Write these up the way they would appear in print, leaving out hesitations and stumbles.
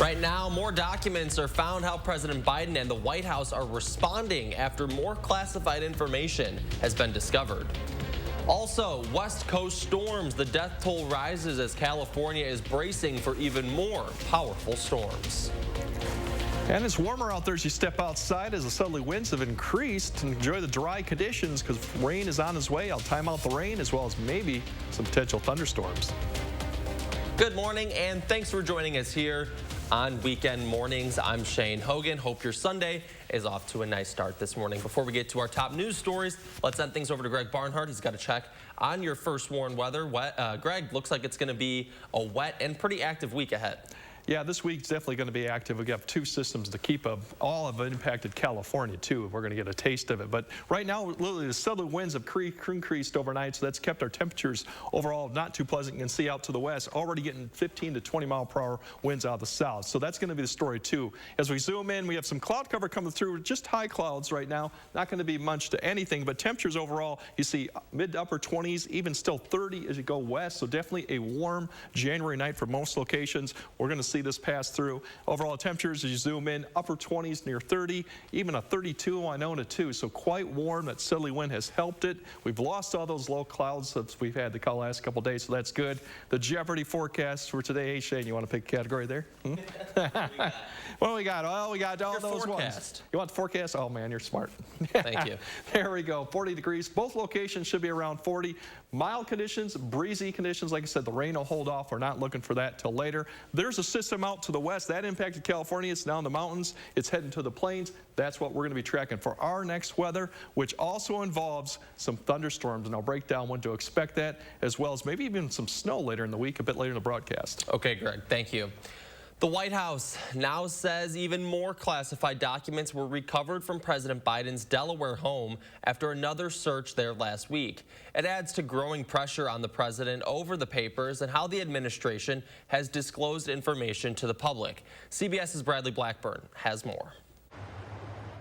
Right now, more documents are found how President Biden and the White House are responding after more classified information has been discovered. Also, West Coast storms. The death toll rises as California is bracing for even more powerful storms. And it's warmer out there as you step outside as the southerly winds have increased. Enjoy the dry conditions because rain is on its way. I'll time out the rain as well as maybe some potential thunderstorms. Good morning and thanks for joining us here on Weekend Mornings. I'm Shane Hogan. Hope your Sunday is off to a nice start this morning. Before we get to our top news stories, let's send things over to Greg Barnhart. He's got a check on your first warn weather. Greg, looks like it's going to be a wet and pretty active week ahead. Yeah, this week's definitely going to be active. We got two systems to keep up. All have impacted California, too. We're going to get a taste of it. But right now, literally, the southerly winds have increased overnight, so that's kept our temperatures overall not too pleasant. You can see out to the west, already getting 15 to 20 mile per hour winds out of the south. So that's going to be the story, too. As we zoom in, we have some cloud cover coming through, just high clouds right now. Not going to be much to anything, but temperatures overall, you see mid to upper 20s, even still 30 as you go west. So definitely a warm January night for most locations. We're going to see this pass through. Overall temperatures as you zoom in, upper 20s near 30, even a 32 Winona too. So quite warm. That southerly wind has helped it. We've lost all those low clouds that we've had the last couple days, so that's good. The Jeopardy forecast for today. Hey Shane, you want to pick a category there? What do we got? Well, we got all your those forecast. Ones. You want the forecast? Oh man, you're smart. Thank you. There we go. 40 degrees. Both locations should be around 40. Mild conditions, breezy conditions. Like I said, the rain will hold off. We're not looking for that till later. There's a system out to the west that impacted California. It's now in the mountains. It's heading to the plains. That's what we're going to be tracking for our next weather, which also involves some thunderstorms. And I'll break down when to expect that, as well as maybe even some snow later in the week, a bit later in the broadcast. Okay, Greg. Thank you. The White House now says even more classified documents were recovered from President Biden's Delaware home after another search there last week. It adds to growing pressure on the president over the papers and how the administration has disclosed information to the public. CBS's Bradley Blackburn has more.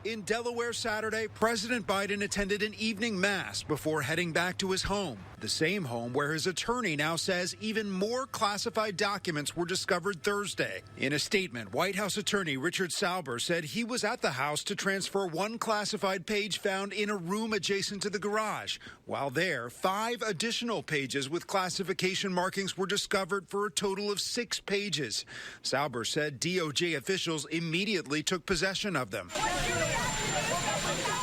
In Delaware Saturday, President Biden attended an evening mass before heading back to his home, the same home where his attorney now says even more classified documents were discovered Thursday. In a statement, White House attorney Richard Sauber said he was at the house to transfer one classified page found in a room adjacent to the garage. While there, 5 additional pages with classification markings were discovered for a total of 6 pages. Sauber said DOJ officials immediately took possession of them.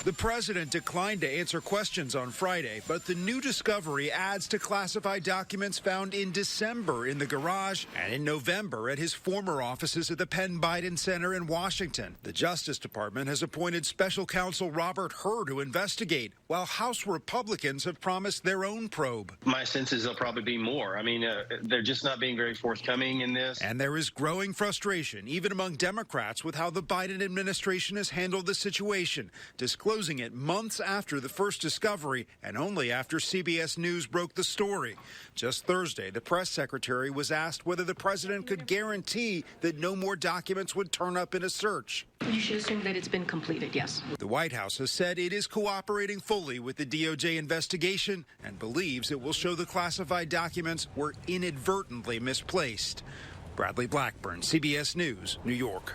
The president declined to answer questions on Friday, but the new discovery adds to classified documents found in December in the garage and in November at his former offices at the Penn Biden Center in Washington. The Justice Department has appointed special counsel Robert Hur to investigate, while House Republicans have promised their own probe. My sense is there'll probably be more. I mean, they're just not being very forthcoming in this. And there is growing frustration, even among Democrats, with how the Biden administration has handled the situation, disclosing it months after the first discovery and only after CBS News broke the story. Just Thursday, the press secretary was asked whether the president could guarantee that no more documents would turn up in a search. You should assume that it's been completed, yes. The White House has said it is cooperating fully with the DOJ investigation and believes it will show the classified documents were inadvertently misplaced. Bradley Blackburn, CBS News, New York.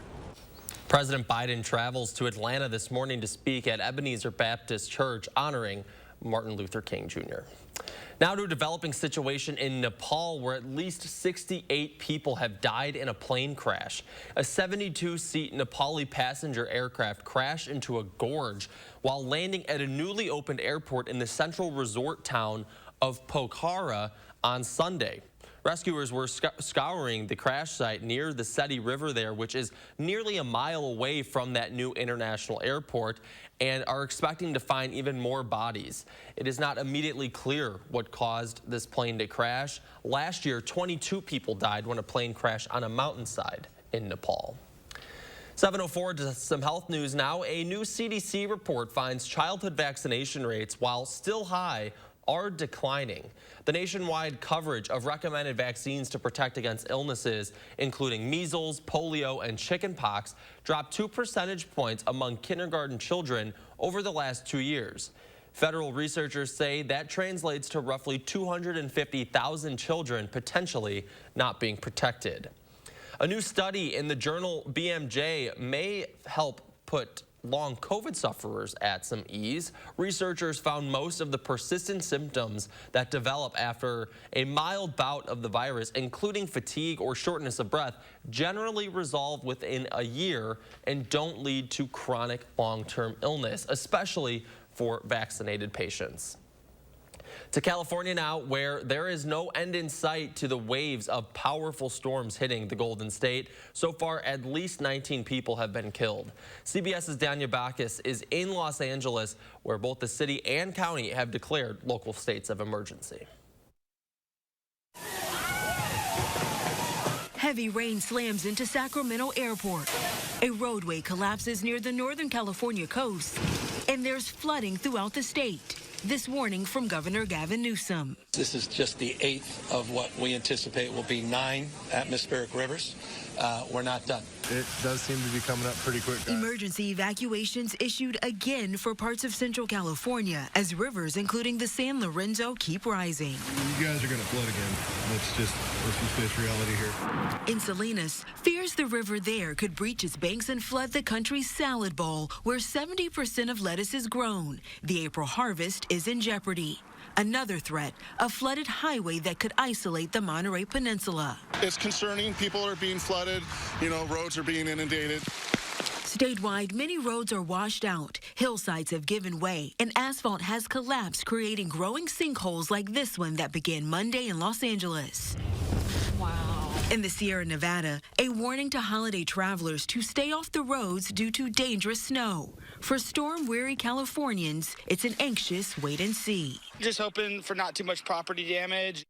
President Biden travels to Atlanta this morning to speak at Ebenezer Baptist Church honoring Martin Luther King Jr. Now to a developing situation in Nepal where at least 68 people have died in a plane crash. A 72-seat Nepali passenger aircraft crashed into a gorge while landing at a newly opened airport in the central resort town of Pokhara on Sunday. Rescuers were scouring the crash site near the Seti River there, which is nearly a mile away from that new international airport, and are expecting to find even more bodies. It is not immediately clear what caused this plane to crash. Last year, 22 people died when a plane crashed on a mountainside in Nepal. 7:04 to some health news now. A new CDC report finds childhood vaccination rates, while still high, are declining. The nationwide coverage of recommended vaccines to protect against illnesses, including measles, polio, and chickenpox, dropped 2 percentage points among kindergarten children over the last 2 years. Federal researchers say that translates to roughly 250,000 children potentially not being protected. A new study in the journal BMJ may help put long COVID sufferers at some ease. Researchers found most of the persistent symptoms that develop after a mild bout of the virus, including fatigue or shortness of breath, generally resolve within a year and don't lead to chronic long-term illness, especially for vaccinated patients. To California now, where there is no end in sight to the waves of powerful storms hitting the Golden State. So far, at least 19 people have been killed. CBS's Danya Bacchus is in Los Angeles, where both the city and county have declared local states of emergency. Heavy rain slams into Sacramento Airport. A roadway collapses near the Northern California coast, and there's flooding throughout the state. This warning from Governor Gavin Newsom. This is just the 8th of what we anticipate will be 9 atmospheric rivers. We're not done. It does seem to be coming up pretty quick, guys. Emergency evacuations issued again for parts of Central California as rivers, including the San Lorenzo, keep rising. You guys are going to flood again. Let's just face reality here. In Salinas, fears the river there could breach its banks and flood the country's salad bowl, where 70% of lettuce is grown. The April harvest is in jeopardy. Another threat, a flooded highway that could isolate the Monterey Peninsula. It's concerning. People are being flooded. Roads are being inundated. Statewide, many roads are washed out. Hillsides have given way, and asphalt has collapsed, creating growing sinkholes like this one that began Monday in Los Angeles. Wow. In the Sierra Nevada, a warning to holiday travelers to stay off the roads due to dangerous snow. For storm-weary Californians, it's an anxious wait and see. Just hoping for not too much property damage.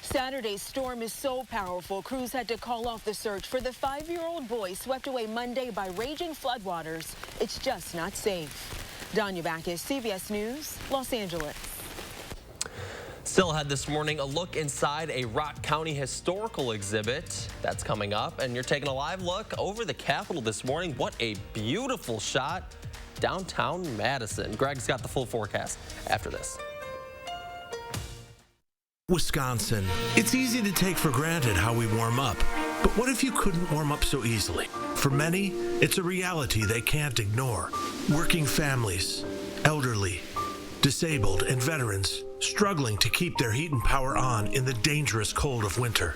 Saturday's storm is so powerful, crews had to call off the search for the 5-year-old boy swept away Monday by raging floodwaters. It's just not safe. Danya Bacchus, CBS News, Los Angeles. Still ahead this morning, a look inside a Rock County historical exhibit. That's coming up, and you're taking a live look over the Capitol this morning. What a beautiful shot downtown Madison. Greg's got the full forecast after this. Wisconsin. It's easy to take for granted how we warm up, but what if you couldn't warm up so easily? For many, it's a reality they can't ignore. Working families, elderly, disabled, and veterans struggling to keep their heat and power on in the dangerous cold of winter.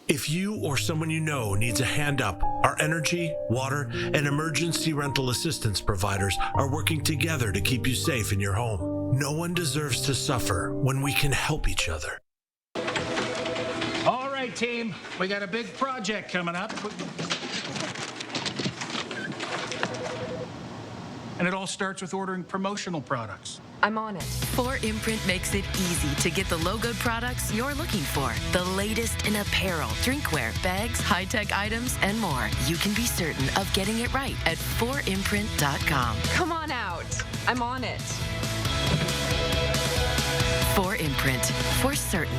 If you or someone you know needs a hand up, our energy, water, and emergency rental assistance providers are working together to keep you safe in your home. No one deserves to suffer when we can help each other. All right, team, we got a big project coming up. And it all starts with ordering promotional products. I'm on it. 4imprint makes it easy to get the logoed products you're looking for. The latest in apparel, drinkware, bags, high-tech items, and more. You can be certain of getting it right at 4imprint.com. Come on out. I'm on it. 4imprint, for certain.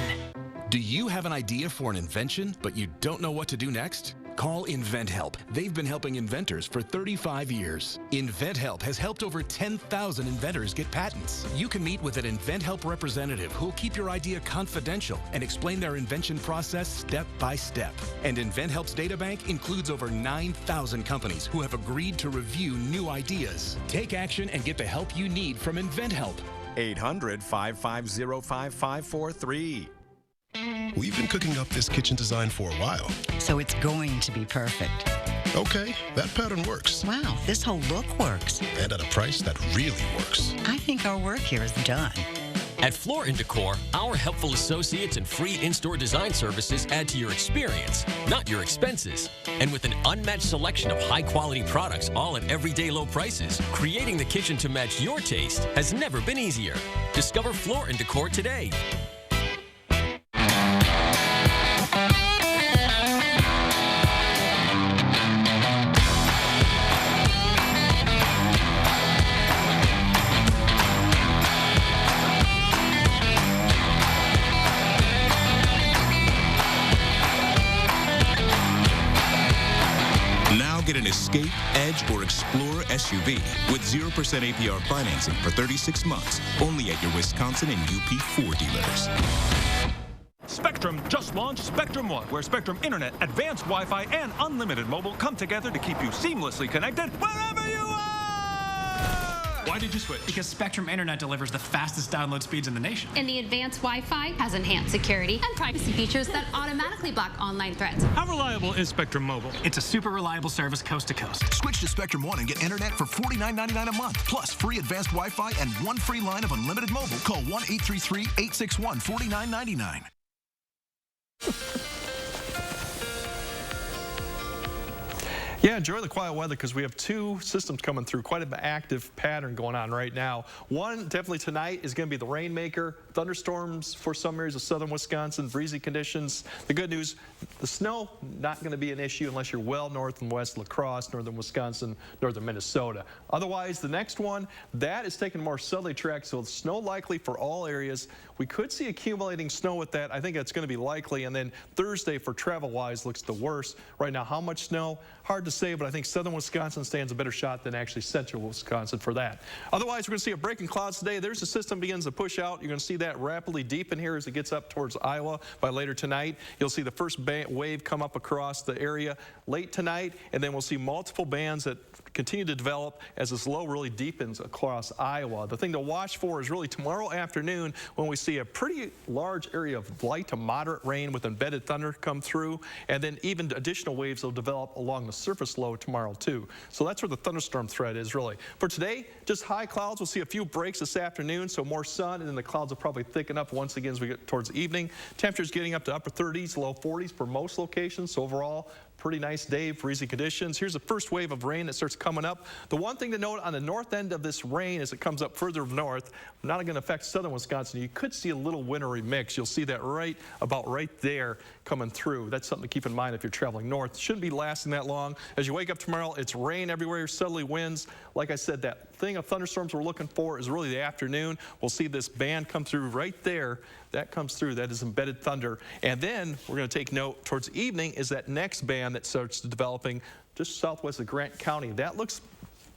Do you have an idea for an invention, but you don't know what to do next? Call InventHelp. They've been helping inventors for 35 years. InventHelp has helped over 10,000 inventors get patents. You can meet with an InventHelp representative who'll keep your idea confidential and explain their invention process step by step. And InventHelp's databank includes over 9,000 companies who have agreed to review new ideas. Take action and get the help you need from InventHelp. 800-550-5543. We've been cooking up this kitchen design for a while. So it's going to be perfect. Okay, that pattern works. Wow, this whole look works. And at a price that really works. I think our work here is done. At Floor & Decor, our helpful associates and free in-store design services add to your experience, not your expenses. And with an unmatched selection of high-quality products, all at everyday low prices, creating the kitchen to match your taste has never been easier. Discover Floor & Decor today. Get an Escape, Edge, or Explorer SUV with 0% APR financing for 36 months, only at your Wisconsin and UP Ford dealers. Spectrum just launched Spectrum One, where Spectrum Internet, advanced Wi-Fi, and unlimited mobile come together to keep you seamlessly connected wherever you are! Why did you switch? Because Spectrum Internet delivers the fastest download speeds in the nation. And the advanced Wi-Fi has enhanced security and privacy features that automatically block online threats. How reliable is Spectrum Mobile? It's a super reliable service coast to coast. Switch to Spectrum One and get internet for $49.99 a month, plus free advanced Wi-Fi and one free line of unlimited mobile. Call 1-833-861-4999. Yeah, enjoy the quiet weather because we have two systems coming through. Quite an active pattern going on right now. One, definitely tonight, is going to be the rainmaker. Thunderstorms for some areas of southern Wisconsin, breezy conditions. The good news, the snow, not going to be an issue unless you're well north and west La Crosse, northern Wisconsin, northern Minnesota. Otherwise, the next one, that is taking a more southerly track, so snow likely for all areas. We could see accumulating snow with that. I think that's going to be likely. And then Thursday, for travel-wise, looks the worst. Right now, how much snow? Hard to say, but I think southern Wisconsin stands a better shot than actually central Wisconsin for that. Otherwise, we're going to see a break in clouds today. There's a system begins to push out. You're going to see that rapidly deepen here as it gets up towards Iowa by later tonight. You'll see the first wave come up across the area late tonight, and then we'll see multiple bands that continue to develop as this low really deepens across Iowa. The thing to watch for is really tomorrow afternoon when we see a pretty large area of light to moderate rain with embedded thunder come through, and then even additional waves will develop along the surface low tomorrow too. So that's where the thunderstorm threat is really. For today, just high clouds. We'll see a few breaks this afternoon, so more sun, and then the clouds will probably thicken up once again as we get towards evening. Temperatures getting up to upper 30s, low 40s for most locations. So overall, pretty nice day, breezy conditions. Here's the first wave of rain that starts coming up. The one thing to note on the north end of this rain as it comes up further north, not going to affect southern Wisconsin. You could see a little wintry mix. You'll see that about right there coming through. That's something to keep in mind if you're traveling north. Shouldn't be lasting that long. As you wake up tomorrow, it's rain everywhere, southerly winds. Like I said, that thing of thunderstorms we're looking for is really the afternoon. We'll see this band come through right there. That comes through. That is embedded thunder. And then we're going to take note towards evening is that next band that starts developing just southwest of Grant County. That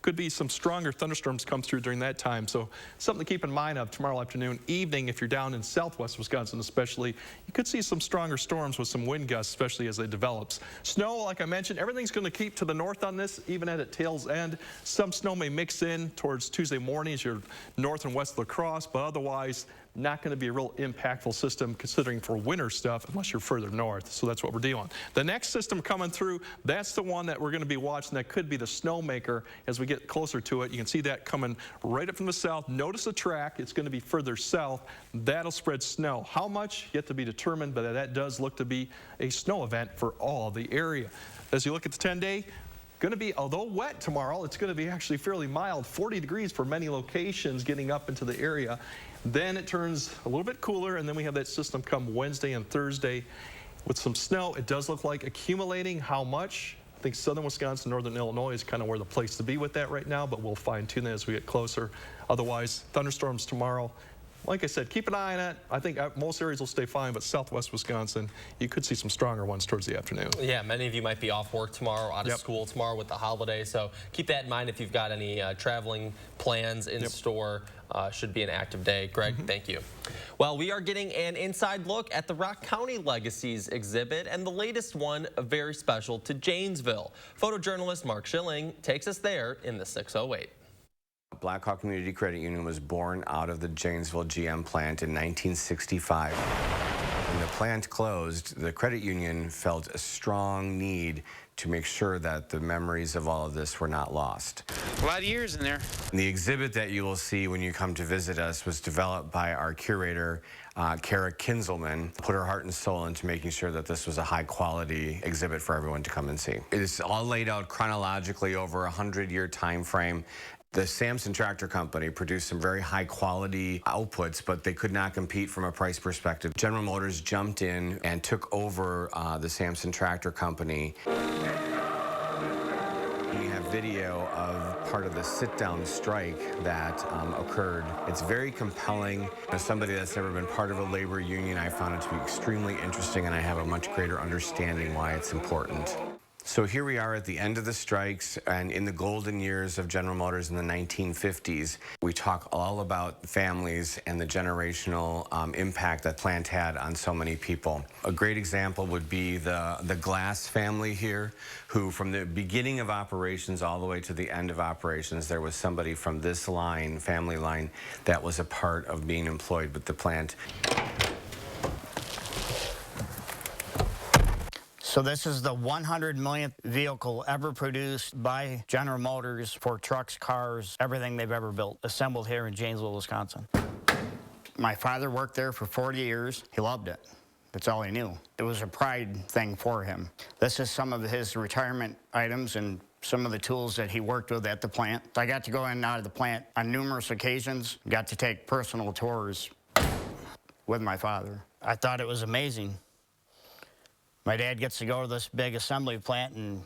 could be some stronger thunderstorms come through during that time. So something to keep in mind of tomorrow afternoon, evening, if you're down in southwest Wisconsin especially, you could see some stronger storms with some wind gusts, especially as they develops. Snow, like I mentioned, everything's going to keep to the north on this, even at its tail's end. Some snow may mix in towards Tuesday morning as you're north and west La Crosse, but otherwise, not going to be a real impactful system considering for winter stuff unless you're further north. So that's what we're dealing. The next system coming through, that's the one that we're going to be watching. That could be the snowmaker as we get closer to it. You can see that coming right up from the south. Notice the track. It's going to be further south. That'll spread snow. How much? Yet to be determined, but that does look to be a snow event for all the area. As you look at the 10-day, going to be, although wet tomorrow, it's going to be actually fairly mild, 40 degrees for many locations getting up into the area. Then it turns a little bit cooler, and then we have that system come Wednesday and Thursday with some snow. It does look like accumulating. How much? I think southern Wisconsin, northern Illinois is kind of where the place to be with that right now, but we'll fine-tune that as we get closer. Otherwise, thunderstorms tomorrow. Like I said, keep an eye on it. I think most areas will stay fine, but southwest Wisconsin, you could see some stronger ones towards the afternoon. Yeah, many of you might be off work tomorrow, out of school tomorrow with the holiday, so keep that in mind if you've got any traveling plans in store. Should be an active day. Greg, thank you. Well, we are getting an inside look at the Rock County Legacies exhibit, and the latest one very special to Janesville. Photojournalist Mark Schilling takes us there in the 608. Blackhawk Community Credit Union was born out of the Janesville GM plant in 1965. When the plant closed, the credit union felt a strong need to make sure that the memories of all of this were not lost. A lot of years in there. The exhibit that you will see when you come to visit us was developed by our curator, Kara Kinzelman, put her heart and soul into making sure that this was a high-quality exhibit for everyone to come and see. It is all laid out chronologically over a 100-year time frame. The Samson Tractor Company produced some very high-quality outputs, but they could not compete from a price perspective. General Motors jumped in and took over the Samson Tractor Company. We have video of part of the sit-down strike that occurred. It's very compelling. As somebody that's never been part of a labor union, I found it to be extremely interesting, and I have a much greater understanding why it's important. So here we are at the end of the strikes and in the golden years of General Motors in the 1950s. We talk all about families and the generational impact that plant had on so many people. A great example would be the Glass family here, who from the beginning of operations all the way to the end of operations, there was somebody from this line, family line, that was a part of being employed with the plant. So this is the 100 millionth vehicle ever produced by General Motors for trucks, cars, everything they've ever built, assembled here in Janesville, Wisconsin. My father worked there for 40 years. He loved it. That's all he knew. It was a pride thing for him. This is some of his retirement items and some of the tools that he worked with at the plant. I got to go in and out of the plant on numerous occasions, got to take personal tours with my father. I thought it was amazing. My dad gets to go to this big assembly plant and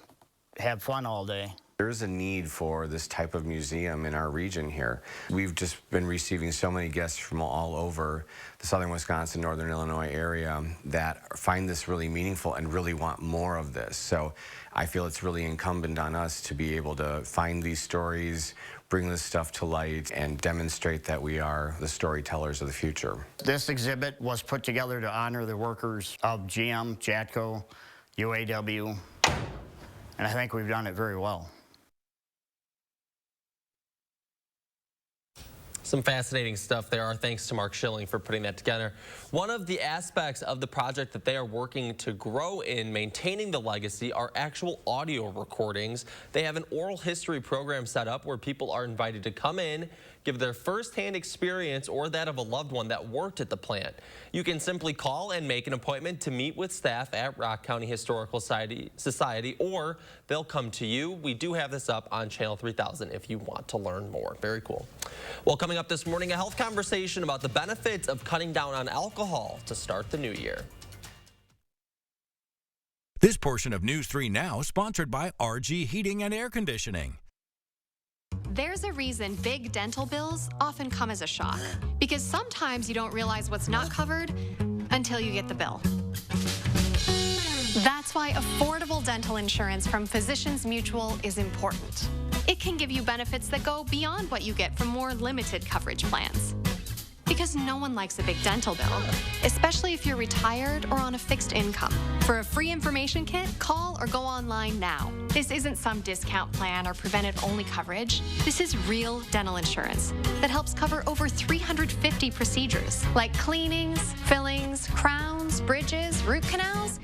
have fun all day. There's a need for this type of museum in our region here. We've just been receiving so many guests from all over the southern Wisconsin, northern Illinois area that find this really meaningful and really want more of this. So I feel it's really incumbent on us to be able to find these stories, bring this stuff to light, and demonstrate that we are the storytellers of the future. This exhibit was put together to honor the workers of GM, Jatco, UAW, and I think we've done it very well. Some fascinating stuff there. Our thanks to Mark Schilling for putting that together. One of the aspects of the project that they are working to grow in maintaining the legacy are actual audio recordings. They have an oral history program set up where people are invited to come in, give their firsthand experience or that of a loved one that worked at the plant. You can simply call and make an appointment to meet with staff at Rock County Historical Society, or they'll come to you. We do have this up on Channel 3000 if you want to learn more. Very cool. Well, coming up this morning, a health conversation about the benefits of cutting down on alcohol to start the new year. This portion of News 3 Now sponsored by RG Heating and Air Conditioning. There's a reason big dental bills often come as a shock, because sometimes you don't realize what's not covered until you get the bill. That's why affordable dental insurance from Physicians Mutual is important. It can give you benefits that go beyond what you get from more limited coverage plans. Because no one likes a big dental bill, especially if you're retired or on a fixed income. For a free information kit, call or go online now. This isn't some discount plan or preventive-only coverage. This is real dental insurance that helps cover over 350 procedures, like cleanings, fillings, crowns, bridges, root canals,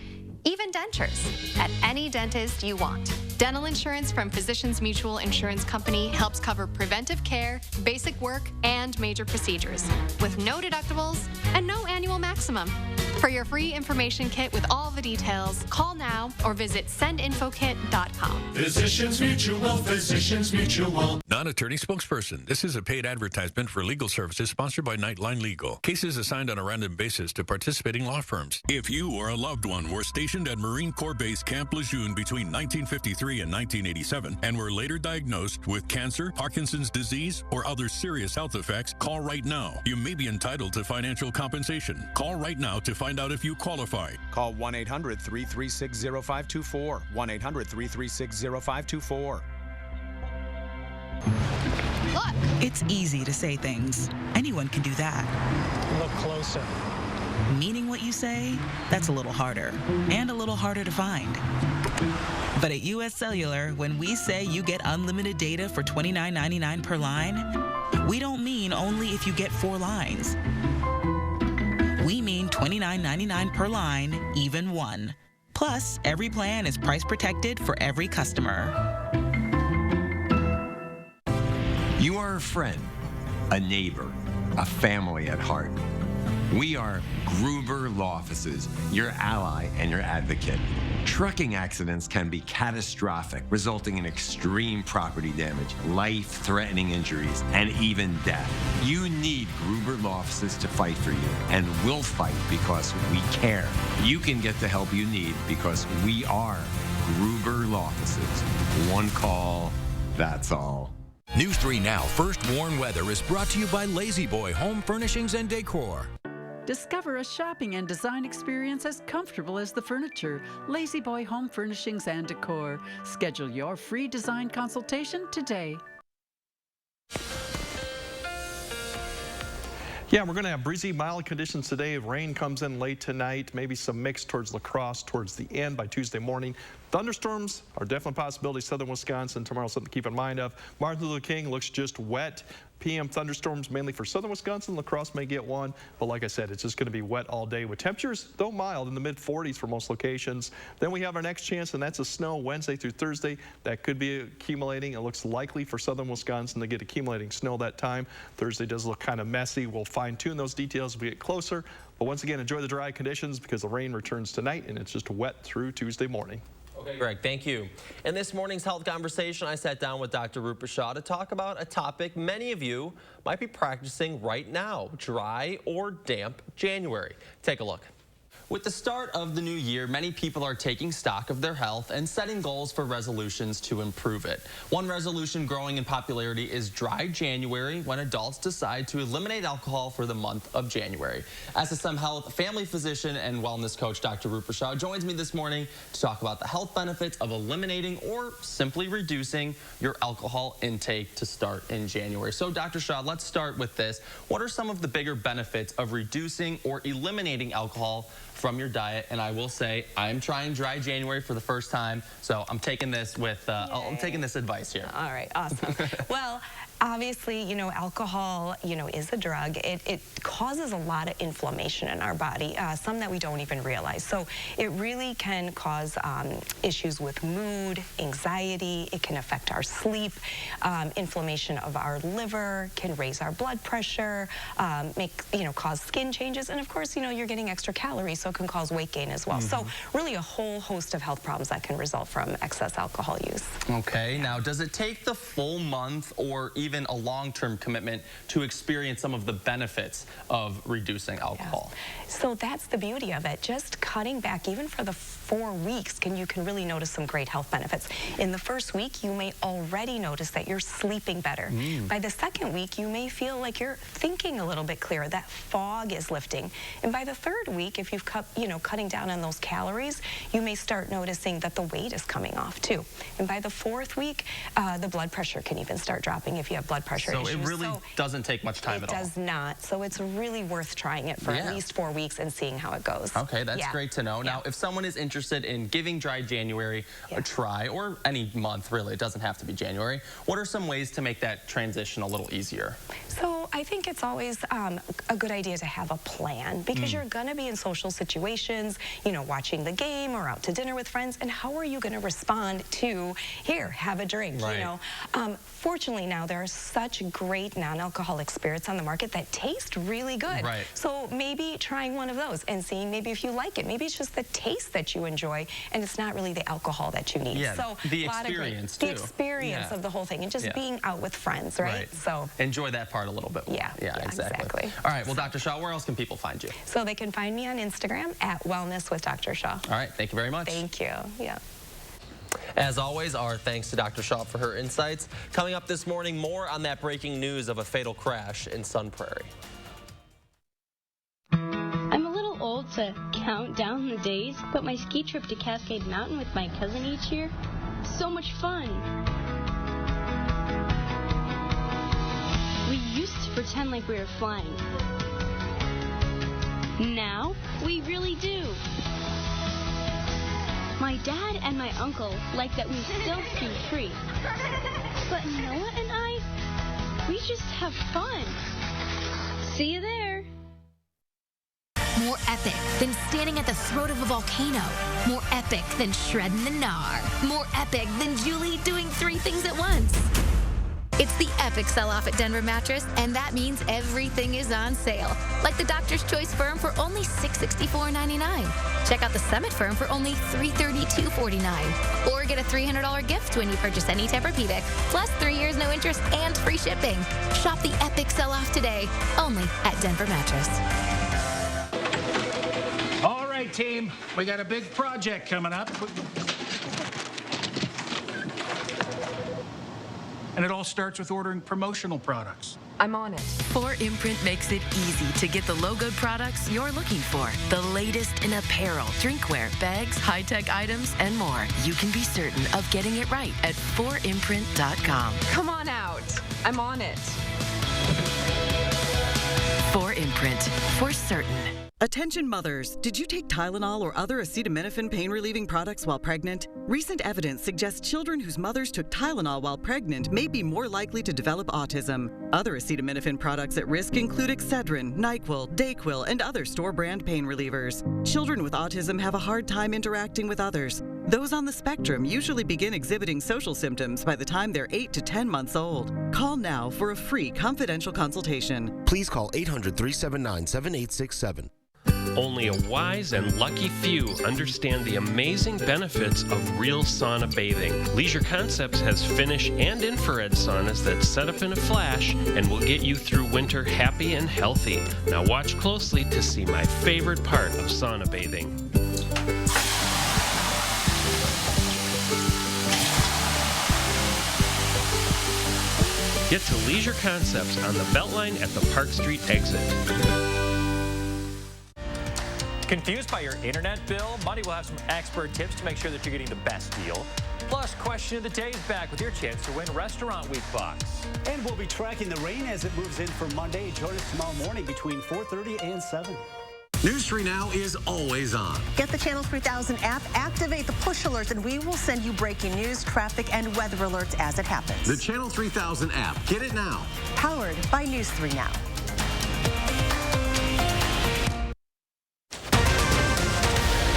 even dentures, at any dentist you want. Dental insurance from Physicians Mutual Insurance Company helps cover preventive care, basic work, and major procedures, with no deductibles and no annual maximum. For your free information kit with all the details, call now or visit sendinfokit.com. Physicians Mutual, Physicians Mutual. Non-attorney spokesperson. This is a paid advertisement for legal services sponsored by Nightline Legal. Cases assigned on a random basis to participating law firms. If you or a loved one were stationed at Marine Corps Base Camp Lejeune between 1953 and 1987 and were later diagnosed with cancer, Parkinson's disease, or other serious health effects, call right now. You may be entitled to financial compensation. Call right now to find out if you qualify. Call 1-800-336-0524. 1-800-336-0524. Look! It's easy to say things. Anyone can do that. Look closer. Meaning what you say, that's a little harder. And a little harder to find. But at US Cellular, when we say you get unlimited data for $29.99 per line, we don't mean only if you get 4 lines. We mean $29.99 per line, even 1. Plus, every plan is price protected for every customer. You are a friend, a neighbor, a family at heart. We are Gruber Law Offices, your ally and your advocate. Trucking accidents can be catastrophic, resulting in extreme property damage, life-threatening injuries, and even death. You need Gruber Law Offices to fight for you, and we'll fight because we care. You can get the help you need because we are Gruber Law Offices. One call, that's all. News 3 Now First Warn Weather is brought to you by Lazy Boy Home Furnishings and Decor. Discover a shopping and design experience as comfortable as the furniture. Lazy Boy Home Furnishings and Decor. Schedule your free design consultation today. Yeah, we're going to have breezy, mild conditions today. Rain comes in late tonight, maybe some mix towards La Crosse towards the end by Tuesday morning. Thunderstorms are definitely a possibility. Southern Wisconsin tomorrow, something to keep in mind of. Martin Luther King looks just wet. PM thunderstorms mainly for southern Wisconsin. La Crosse may get one, but like I said, it's just going to be wet all day with temperatures, though mild, in the mid-40s for most locations. Then we have our next chance, and that's a snow Wednesday through Thursday. That could be accumulating. It looks likely for southern Wisconsin to get accumulating snow that time. Thursday does look kind of messy. We'll fine-tune those details as we get closer. But once again, enjoy the dry conditions because the rain returns tonight, and it's just wet through Tuesday morning. Okay, Greg, thank you. In this morning's health conversation, I sat down with Dr. Rupert Shaw to talk about a topic many of you might be practicing right now, dry or damp January. Take a look. With the start of the new year, many people are taking stock of their health and setting goals for resolutions to improve it. One resolution growing in popularity is Dry January, when adults decide to eliminate alcohol for the month of January. SSM Health family physician and wellness coach Dr. Rupert Shaw joins me this morning to talk about the health benefits of eliminating or simply reducing your alcohol intake to start in January. So Dr. Shaw, let's start with this. What are some of the bigger benefits of reducing or eliminating alcohol from your diet? And I will say I'm trying Dry January for the first time, so I'm taking this with I'm taking this advice here. All right, awesome. Well, obviously, you know, alcohol, you know, is a drug. It causes a lot of inflammation in our body, some that we don't even realize. So it really can cause issues with mood, anxiety. It can affect our sleep. Inflammation of our liver can raise our blood pressure, cause skin changes, and of course, you know, you're getting extra calories, so it can cause weight gain as well. So really a whole host of health problems that can result from excess alcohol use. Okay, now does it take the full month or even a long-term commitment to experience some of the benefits of reducing alcohol? Yes. So that's the beauty of it. Just cutting back, even for the 4 weeks, you can really notice some great health benefits. In the first week, you may already notice that you're sleeping better. By the second week, you may feel like you're thinking a little bit clearer. That fog is lifting. And by the third week, if you've cutting down on those calories, you may start noticing that the weight is coming off too. And by the fourth week, the blood pressure can even start dropping if you have blood pressure issues. So it really doesn't take much time at all? It does not. So it's really worth trying it for at least 4 weeks and seeing how it goes. Okay, that's great to know. Now, if someone is interested in giving Dry January a try, or any month really, it doesn't have to be January, what are some ways to make that transition a little easier? So I think it's always a good idea to have a plan, because you're going to be in social situations, you know, watching the game or out to dinner with friends, and how are you going to respond to, here, have a drink, you know? Fortunately now there are such great non-alcoholic spirits on the market that taste really good. So maybe trying one of those and seeing maybe if you like it. Maybe it's just the taste that you enjoy and it's not really the alcohol that you need. So the experience too. The experience of the whole thing and just being out with friends, right? So enjoy that part a little bit more. Yeah, exactly. All right, well, Dr. Shaw, where else can people find you? So they can find me on Instagram at Wellness with Dr. Shaw. All right, thank you very much. Thank you. Yeah. As always, our thanks to Dr. Shaw for her insights. Coming up this morning, more on that breaking news of a fatal crash in Sun Prairie. I'm a little old to count down the days, but my ski trip to Cascade Mountain with my cousin each year, so much fun. We used to pretend like we were flying. Now, we really do. My dad and my uncle like that we still ski free. But Noah and I, we just have fun. See you there. More epic than standing at the throat of a volcano. More epic than shredding the gnar. More epic than Julie doing 3 things at once. It's the epic sell-off at Denver Mattress, and that means everything is on sale. Like the Doctor's Choice Firm for only $664.99. Check out the Summit Firm for only $332.49. Or get a $300 gift when you purchase any Tempur-Pedic, plus 3 years no interest and free shipping. Shop the epic sell-off today, only at Denver Mattress. All right, team, we got a big project coming up. And it all starts with ordering promotional products. I'm on it. 4imprint makes it easy to get the logoed products you're looking for. The latest in apparel, drinkware, bags, high-tech items, and more. You can be certain of getting it right at 4imprint.com. Come on out. I'm on it. 4imprint, for certain. Attention mothers, did you take Tylenol or other acetaminophen pain-relieving products while pregnant? Recent evidence suggests children whose mothers took Tylenol while pregnant may be more likely to develop autism. Other acetaminophen products at risk include Excedrin, NyQuil, Dayquil, and other store-brand pain relievers. Children with autism have a hard time interacting with others. Those on the spectrum usually begin exhibiting social symptoms by the time they're 8 to 10 months old. Call now for a free confidential consultation. Please call 800-379-7867. Only a wise and lucky few understand the amazing benefits of real sauna bathing. Leisure Concepts has Finnish and infrared saunas that set up in a flash and will get you through winter happy and healthy. Now watch closely to see my favorite part of sauna bathing. Get to Leisure Concepts on the Beltline at the Park Street exit. Confused by your internet bill? Monday will have some expert tips to make sure that you're getting the best deal. Plus, question of the day is back with your chance to win Restaurant Week bucks. And we'll be tracking the rain as it moves in for Monday. Join us tomorrow morning between 4:30 and 7. News 3 Now is always on. Get the Channel 3000 app, activate the push alerts, and we will send you breaking news, traffic, and weather alerts as it happens. The Channel 3000 app. Get it now. Powered by News 3 Now.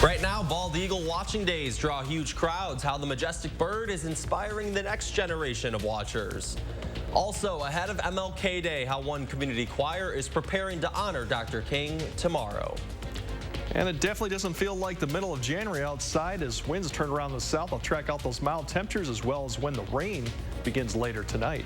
Right now, bald eagle watching days draw huge crowds. How the majestic bird is inspiring the next generation of watchers. Also, ahead of MLK Day, how one community choir is preparing to honor Dr. King tomorrow. And it definitely doesn't feel like the middle of January outside as winds turn around the south. I'll track out those mild temperatures as well as when the rain begins later tonight.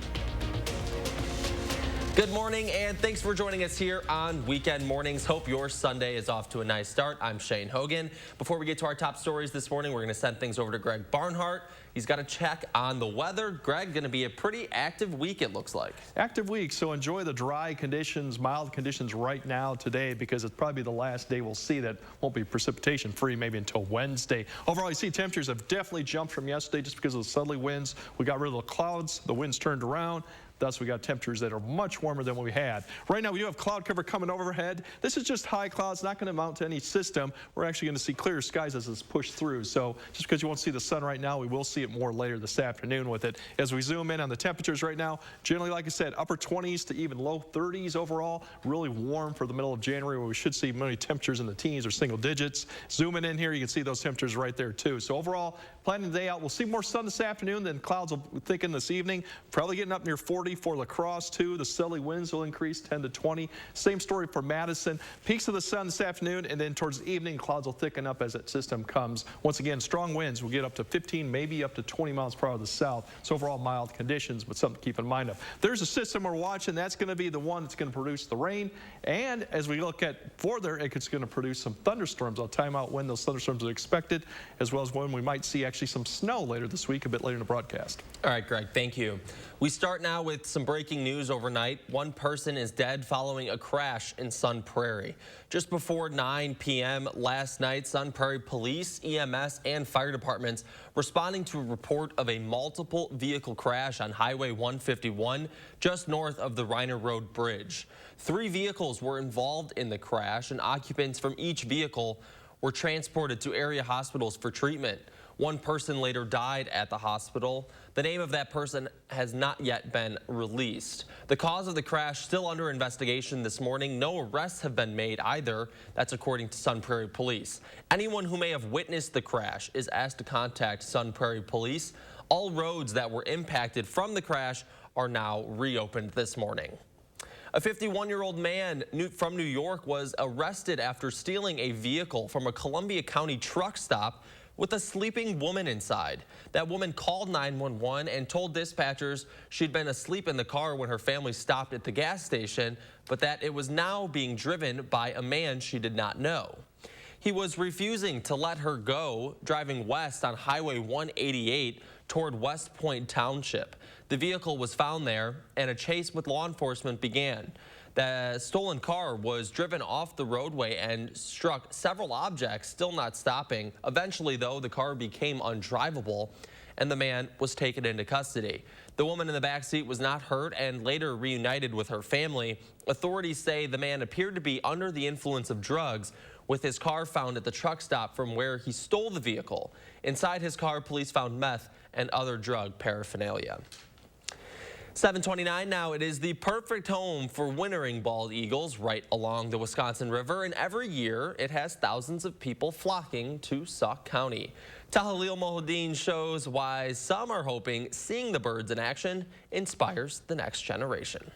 Good morning, and thanks for joining us here on Weekend Mornings. Hope your Sunday is off to a nice start. I'm Shane Hogan. Before we get to our top stories this morning, we're going to send things over to Greg Barnhart. He's got a check on the weather. Greg, going to be a pretty active week, it looks like. Active week, so enjoy the dry conditions, mild conditions right now today because it's probably the last day we'll see that won't be precipitation free maybe until Wednesday. Overall, you see temperatures have definitely jumped from yesterday just because of the southerly winds. We got rid of the clouds, the winds turned around. Thus, we got temperatures that are much warmer than what we had. Right now, we do have cloud cover coming overhead. This is just high clouds, not going to mount to any system. We're actually going to see clear skies as it's pushed through. So just because you won't see the sun right now, we will see it more later this afternoon with it. As we zoom in on the temperatures right now, generally, like I said, upper 20s to even low 30s overall. Really warm for the middle of January where we should see many temperatures in the teens or single digits. Zooming in here, you can see those temperatures right there too. So overall, planning the day out, we'll see more sun this afternoon, then clouds will thicken this evening. Probably getting up near 40 for La Crosse too. The southerly winds will increase 10 to 20. Same story for Madison. Peaks of the sun this afternoon, and then towards the evening, clouds will thicken up as that system comes. Once again, strong winds will get up to 15, maybe up to 20 miles per hour to the south. So overall, mild conditions, but something to keep in mind of. There's a system we're watching. That's going to be the one that's going to produce the rain. And as we look at further, it's going to produce some thunderstorms. I'll time out when those thunderstorms are expected, as well as when we might see actually some snow later this week, a bit later in the broadcast. All right, Greg, thank you. We start now with some breaking news overnight. One person is dead following a crash in Sun Prairie. Just before 9 p.m. last night, Sun Prairie Police, EMS, and fire departments responding to a report of a multiple vehicle crash on Highway 151 just north of the Reiner Road Bridge. 3 vehicles were involved in the crash, and occupants from each vehicle were transported to area hospitals for treatment. One person later died at the hospital. The name of that person has not yet been released. The cause of the crash still under investigation this morning. No arrests have been made either. That's according to Sun Prairie Police. Anyone who may have witnessed the crash is asked to contact Sun Prairie Police. All roads that were impacted from the crash are now reopened this morning. A 51-year-old man from New York was arrested after stealing a vehicle from a Columbia County truck stop with a sleeping woman inside. That woman called 911 and told dispatchers she'd been asleep in the car when her family stopped at the gas station, but that it was now being driven by a man she did not know. He was refusing to let her go, driving west on Highway 188 toward West Point Township. The vehicle was found there, and a chase with law enforcement began. The stolen car was driven off the roadway and struck several objects, still not stopping. Eventually, though, the car became undrivable, and the man was taken into custody. The woman in the backseat was not hurt and later reunited with her family. Authorities say the man appeared to be under the influence of drugs, with his car found at the truck stop from where he stole the vehicle. Inside his car, police found meth and other drug paraphernalia. 7:29 now. It is the perfect home for wintering bald eagles right along the Wisconsin River, and every year it has thousands of people flocking to Sauk County. Tahalil Mohudin shows why some are hoping seeing the birds in action inspires the next generation.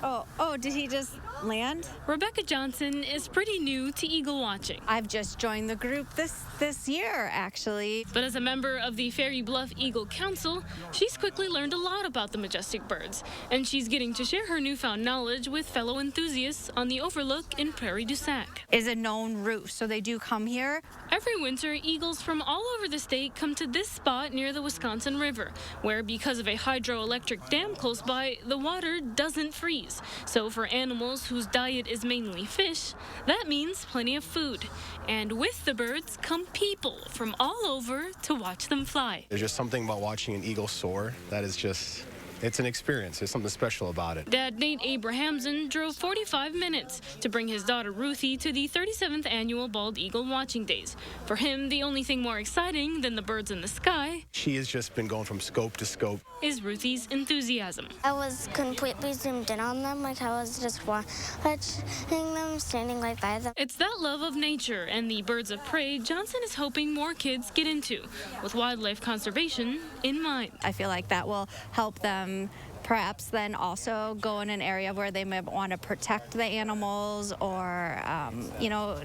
Oh, did he just land? Rebecca Johnson is pretty new to eagle watching. I've just joined the group this year, actually. But as a member of the Fairy Bluff Eagle Council, she's quickly learned a lot about the majestic birds, and she's getting to share her newfound knowledge with fellow enthusiasts on the overlook in Prairie du Sac. Is a known route, so they do come here. Every winter, eagles from all over the state come to this spot near the Wisconsin River, where because of a hydroelectric dam close by, the water doesn't freeze. So for animals whose diet is mainly fish, that means plenty of food. And with the birds come people from all over to watch them fly. There's just something about watching an eagle soar that is just, it's an experience. There's something special about it. Dad Nate Abrahamson drove 45 minutes to bring his daughter Ruthie to the 37th annual Bald Eagle Watching Days. For him, the only thing more exciting than the birds in the sky, She has just been going from scope to scope. is Ruthie's enthusiasm. I was completely zoomed in on them, like I was just watching them, standing right by them. It's that love of nature and the birds of prey Johnson is hoping more kids get into, with wildlife conservation in mind. I feel like that will help them perhaps then also go in an area where they may want to protect the animals or,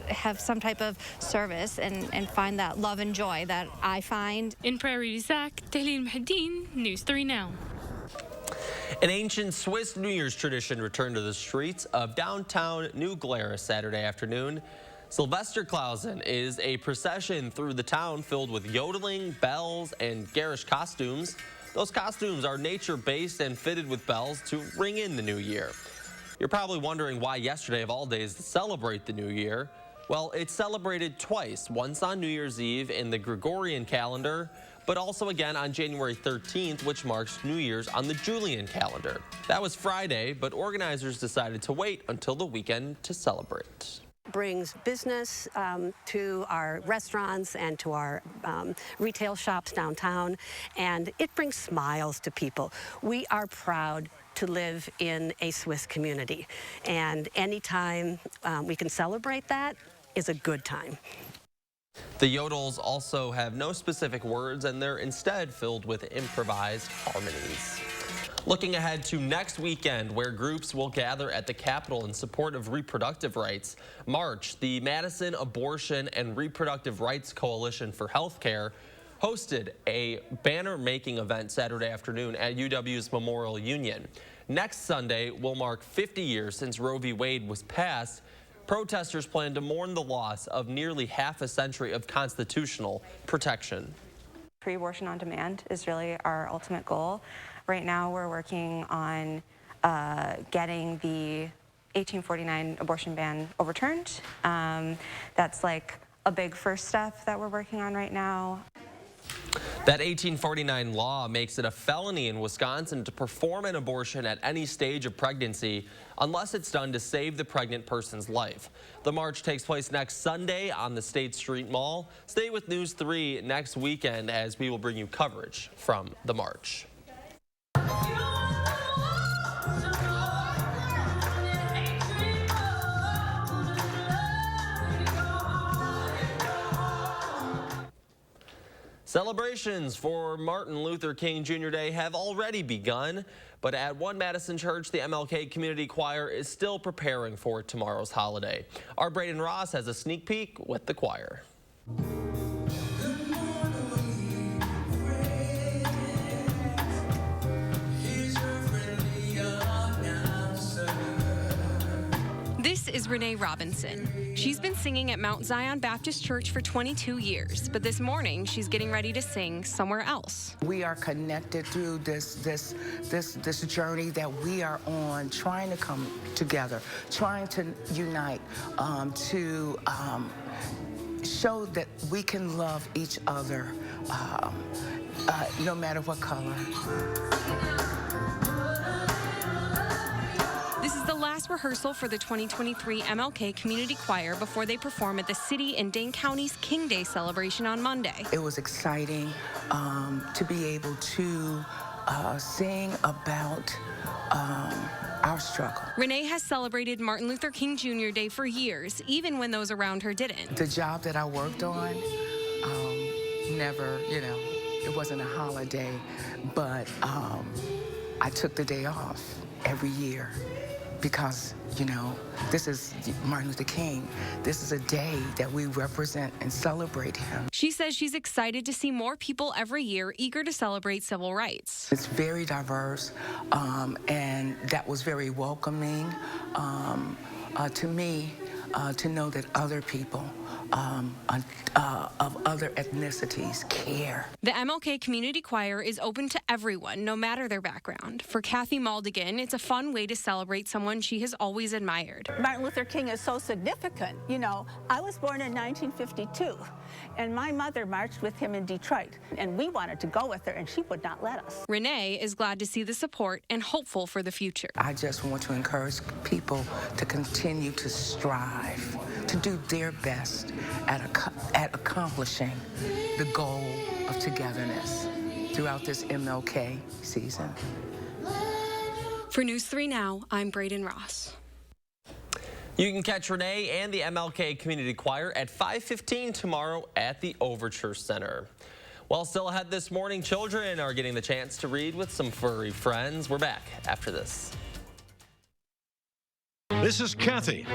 have some type of service and find that love and joy that I find. In Prairie du Sac, Tahlil Mahedin, News 3 Now. An ancient Swiss New Year's tradition returned to the streets of downtown New Glarus Saturday afternoon. Sylvester Clausen is a procession through the town filled with yodeling, bells, and garish costumes. Those costumes are nature-based and fitted with bells to ring in the new year. You're probably wondering why yesterday of all days to celebrate the new year. Well, it's celebrated twice, once on New Year's Eve in the Gregorian calendar, but also again on January 13th, which marks New Year's on the Julian calendar. That was Friday, but organizers decided to wait until the weekend to celebrate. Brings business to our restaurants and to our retail shops downtown, and it brings smiles to people. We are proud to live in a Swiss community, and anytime we can celebrate that is a good time. The yodels also have no specific words, and they're instead filled with improvised harmonies. Looking ahead to next weekend, where groups will gather at the Capitol in support of reproductive rights. March, the Madison Abortion and Reproductive Rights Coalition for Healthcare hosted a banner-making event Saturday afternoon at UW's Memorial Union. Next Sunday will mark 50 years since Roe v. Wade was passed. Protesters plan to mourn the loss of nearly half a century of constitutional protection. Pre-abortion on demand is really our ultimate goal. Right now, we're working on getting the 1849 abortion ban overturned. That's like a big first step that we're working on right now. That 1849 law makes it a felony in Wisconsin to perform an abortion at any stage of pregnancy unless it's done to save the pregnant person's life. The march takes place next Sunday on the State Street Mall. Stay with News 3 next weekend as we will bring you coverage from the march. Celebrations for Martin Luther King Jr. Day have already begun, but at one Madison church, the MLK Community Choir is still preparing for tomorrow's holiday. Our Braden Ross has a sneak peek with the choir. This is Renee Robinson. She's been singing at Mount Zion Baptist Church for 22 years, but this morning she's getting ready to sing somewhere else. We are connected through this journey that we are on, trying to come together, trying to unite, to show that we can love each other no matter what color. This is the last rehearsal for the 2023 MLK Community Choir before they perform at the city and Dane County's King Day celebration on Monday. It was exciting to be able to sing about our struggle. Renee has celebrated Martin Luther King Jr. Day for years, even when those around her didn't. The job that I worked on, never, it wasn't a holiday, but I took the day off every year because, this is Martin Luther King. This is a day that we represent and celebrate him. She says she's excited to see more people every year eager to celebrate civil rights. It's very diverse, and that was very welcoming to me to know that other people of other ethnicities care. The MLK Community Choir is open to everyone, no matter their background. For Kathy Maldigan, it's a fun way to celebrate someone she has always admired. Martin Luther King is so significant. I was born in 1952, and my mother marched with him in Detroit, and we wanted to go with her, and she would not let us. Renee is glad to see the support and hopeful for the future. I just want to encourage people to continue to strive, to do their best at accomplishing the goal of togetherness throughout this MLK season. For News 3 Now, I'm Braden Ross. You can catch Renee and the MLK Community Choir at 5:15 tomorrow at the Overture Center. While still ahead this morning, children are getting the chance to read with some furry friends. We're back after this. This is Kathy.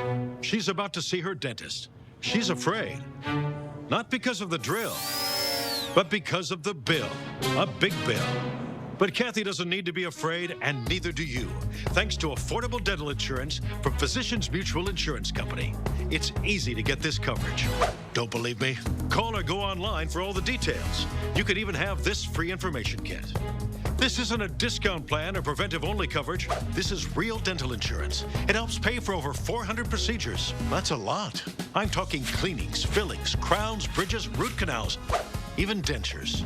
She's about to see her dentist. She's afraid. Not because of the drill, but because of the bill. A big bill. But Kathy doesn't need to be afraid, and neither do you. Thanks to affordable dental insurance from Physicians Mutual Insurance Company. It's easy to get this coverage. Don't believe me? Call or go online for all the details. You could even have this free information kit. This isn't a discount plan or preventive-only coverage. This is real dental insurance. It helps pay for over 400 procedures. That's a lot. I'm talking cleanings, fillings, crowns, bridges, root canals, even dentures.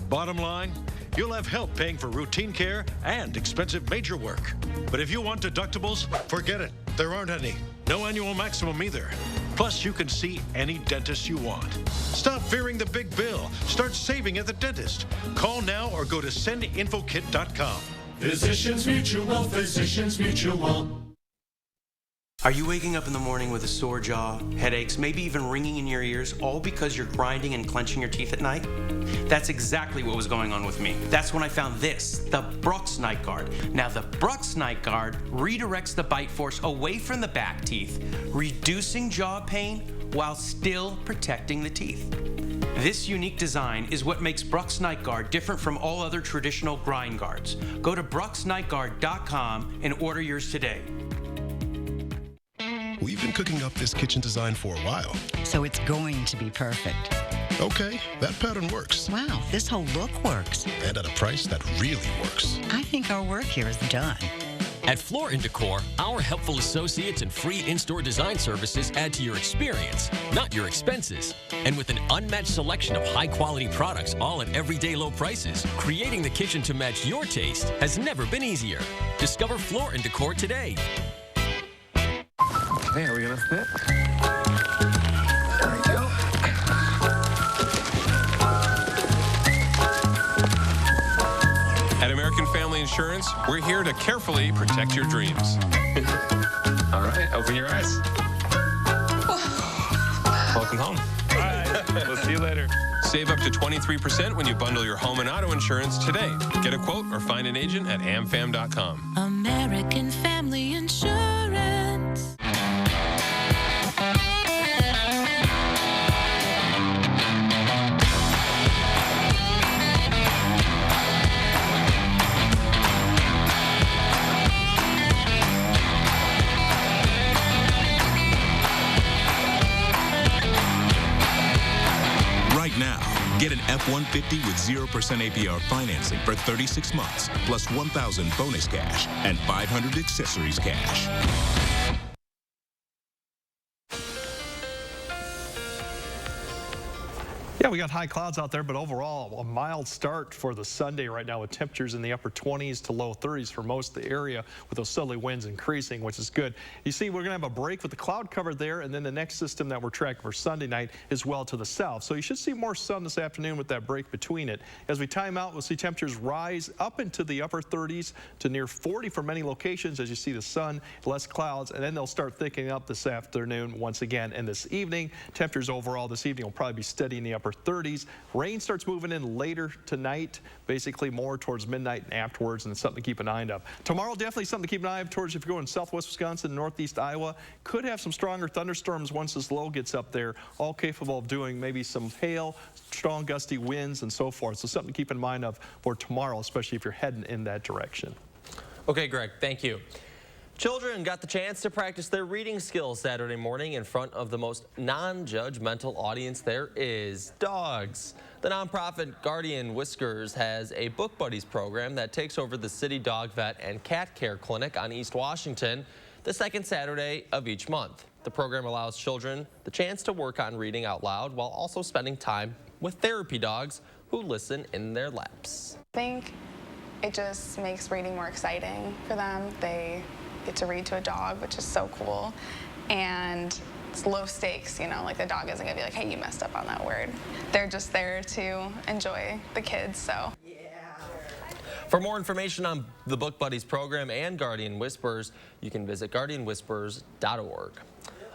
Bottom line, you'll have help paying for routine care and expensive major work. But if you want deductibles, forget it. There aren't any. No annual maximum either. Plus, you can see any dentist you want. Stop fearing the big bill. Start saving at the dentist. Call now or go to sendinfokit.com. Physicians Mutual, Physicians Mutual. Are you waking up in the morning with a sore jaw, headaches, maybe even ringing in your ears, all because you're grinding and clenching your teeth at night? That's exactly what was going on with me. That's when I found this, the Brooks Night Guard. Now, the Brooks Night Guard redirects the bite force away from the back teeth, reducing jaw pain while still protecting the teeth. This unique design is what makes Brooks Night Guard different from all other traditional grind guards. Go to brooksnightguard.com and order yours today. We've been cooking up this kitchen design for a while. So it's going to be perfect. Okay, that pattern works. Wow, this whole look works. And at a price that really works. I think our work here is done. At Floor & Decor, our helpful associates and free in-store design services add to your experience, not your expenses. And with an unmatched selection of high-quality products, all at everyday low prices, creating the kitchen to match your taste has never been easier. Discover Floor & Decor today. Hey, are we gonna fit? There we go. At American Family Insurance, we're here to carefully protect your dreams. All right, open your eyes. Welcome home. All right, we'll see you later. Save up to 23% when you bundle your home and auto insurance today. Get a quote or find an agent at amfam.com. American Family Insurance. Get an F-150 with 0% APR financing for 36 months, plus $1,000 bonus cash and $500 accessories cash. Yeah, we got high clouds out there, but overall, a mild start for the Sunday right now with temperatures in the upper 20s to low 30s for most of the area with those southerly winds increasing, which is good. You see, we're going to have a break with the cloud cover there, and then the next system that we're tracking for Sunday night is well to the south. So you should see more sun this afternoon with that break between it. As we time out, we'll see temperatures rise up into the upper 30s to near 40 for many locations as you see the sun, less clouds, and then they'll start thickening up this afternoon once again. And this evening, temperatures overall this evening will probably be steady in the upper 30s. Rain starts moving in later tonight, basically more towards midnight and afterwards, and it's something to keep an eye on. Tomorrow, definitely something to keep an eye on towards if you're going southwest Wisconsin, northeast Iowa. Could have some stronger thunderstorms once this low gets up there, all capable of doing maybe some hail, strong gusty winds, and so forth. So something to keep in mind of for tomorrow, especially if you're heading in that direction. Okay, Greg, thank you. Children got the chance to practice their reading skills Saturday morning in front of the most non-judgmental audience there is, dogs. The nonprofit Guardian Whiskers has a Book Buddies program that takes over the City Dog Vet and Cat Care Clinic on East Washington the second Saturday of each month. The program allows children the chance to work on reading out loud while also spending time with therapy dogs who listen in their laps. I think it just makes reading more exciting for them. They get to read to a dog, which is so cool, and it's low stakes, you know, like the dog isn't gonna be like, hey, you messed up on that word. They're just there to enjoy the kids, so. For more information on the Book Buddies program and Guardian Whispers, you can visit guardianwhispers.org.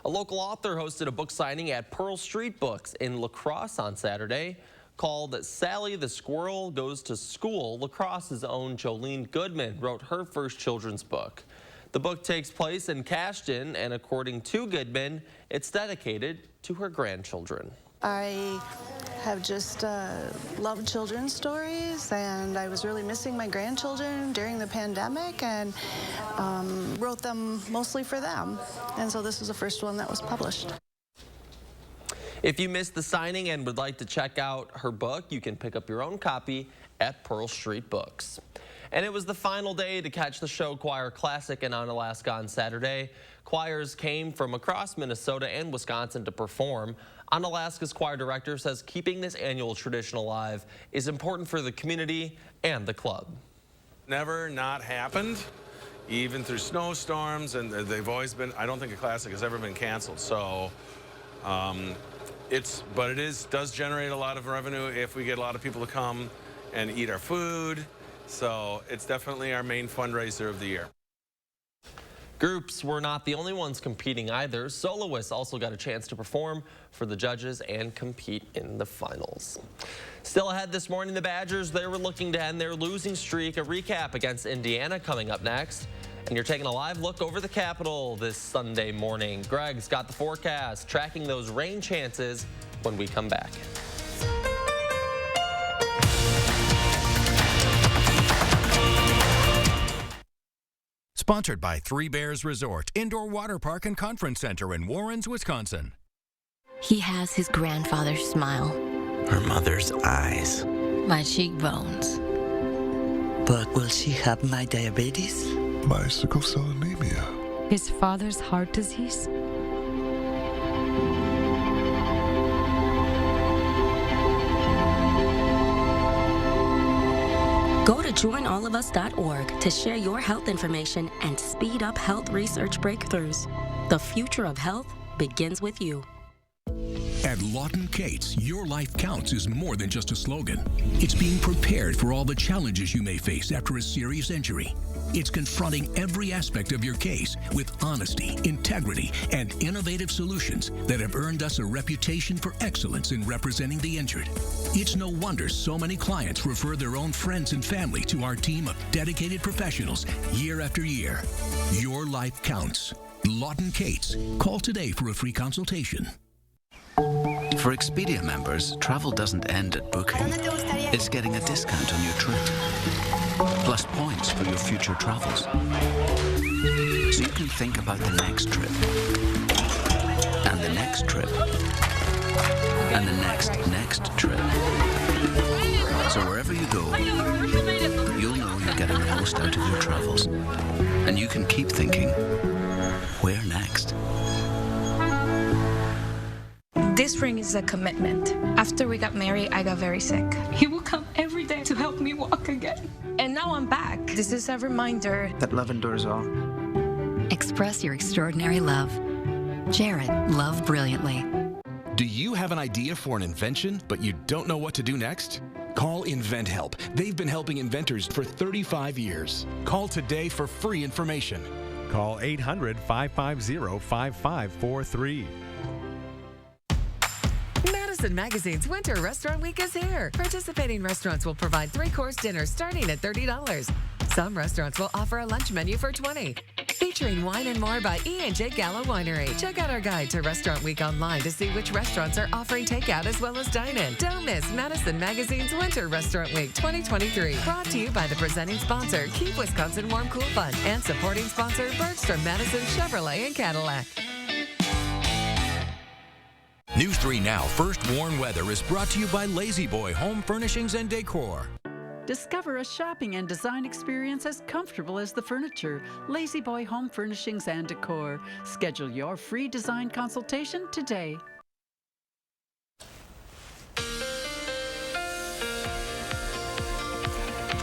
A local author hosted a book signing at Pearl Street Books in La Crosse on Saturday. Called Sally the Squirrel Goes to School, La Crosse's own Jolene Goodman wrote her first children's book. The book takes place in Cashton, and according to Goodman, it's dedicated to her grandchildren. I have just loved children's stories, and I was really missing my grandchildren during the pandemic, and wrote them mostly for them. And so this is the first one that was published. If you missed the signing and would like to check out her book, you can pick up your own copy at Pearl Street Books. And it was the final day to catch the Show Choir Classic in Onalaska on Saturday. Choirs came from across Minnesota and Wisconsin to perform. Onalaska's choir director says keeping this annual tradition alive is important for the community and the club. Never not happened, even through snowstorms, and they've always been, I don't think a classic has ever been canceled. So but it does generate a lot of revenue if we get a lot of people to come and eat our food. So it's definitely our main fundraiser of the year. Groups were not the only ones competing either. Soloists also got a chance to perform for the judges and compete in the finals. Still ahead this morning, the Badgers, they were looking to end their losing streak. A recap against Indiana coming up next. And you're taking a live look over the Capitol this Sunday morning. Greg's got the forecast, tracking those rain chances when we come back. Sponsored by Three Bears Resort, Indoor Water Park and Conference Center in Warrens, Wisconsin. He has his grandfather's smile. Her mother's eyes. My cheekbones. But will she have my diabetes? My sickle cell anemia. His father's heart disease. Go to joinallofus.org to share your health information and speed up health research breakthroughs. The future of health begins with you. At Lawton Cates, your life counts is more than just a slogan. It's being prepared for all the challenges you may face after a serious injury. It's confronting every aspect of your case with honesty, integrity, and innovative solutions that have earned us a reputation for excellence in representing the injured. It's no wonder so many clients refer their own friends and family to our team of dedicated professionals year after year. Your life counts. Lawton Cates. Call today for a free consultation. For Expedia members, travel doesn't end at booking. It's getting a discount on your trip, plus points for your future travels. So you can think about the next trip, and the next trip, and the next trip. So wherever you go, you'll know you're getting the most out of your travels. And you can keep thinking, where next? This ring is a commitment. After we got married, I got very sick. He would come every day to help me walk again. And now I'm back. This is a reminder that love endures all. Express your extraordinary love. Jared, love brilliantly. Do you have an idea for an invention, but you don't know what to do next? Call InventHelp. They've been helping inventors for 35 years. Call today for free information. Call 800-550-5543. Madison Magazine's Winter Restaurant Week is here. Participating restaurants will provide 3-course dinners starting at $30. Some restaurants will offer a lunch menu for $20. Featuring wine and more by E&J Gallo Winery. Check out our guide to Restaurant Week online to see which restaurants are offering takeout as well as dine-in. Don't miss Madison Magazine's Winter Restaurant Week 2023. Brought to you by the presenting sponsor, Keep Wisconsin Warm Cool Fund, and supporting sponsor, Bergstrom Madison Chevrolet and Cadillac. News 3 Now First Warn Weather is brought to you by Lazy Boy Home Furnishings and Decor. Discover a shopping and design experience as comfortable as the furniture. Lazy Boy Home Furnishings and Decor. Schedule your free design consultation today.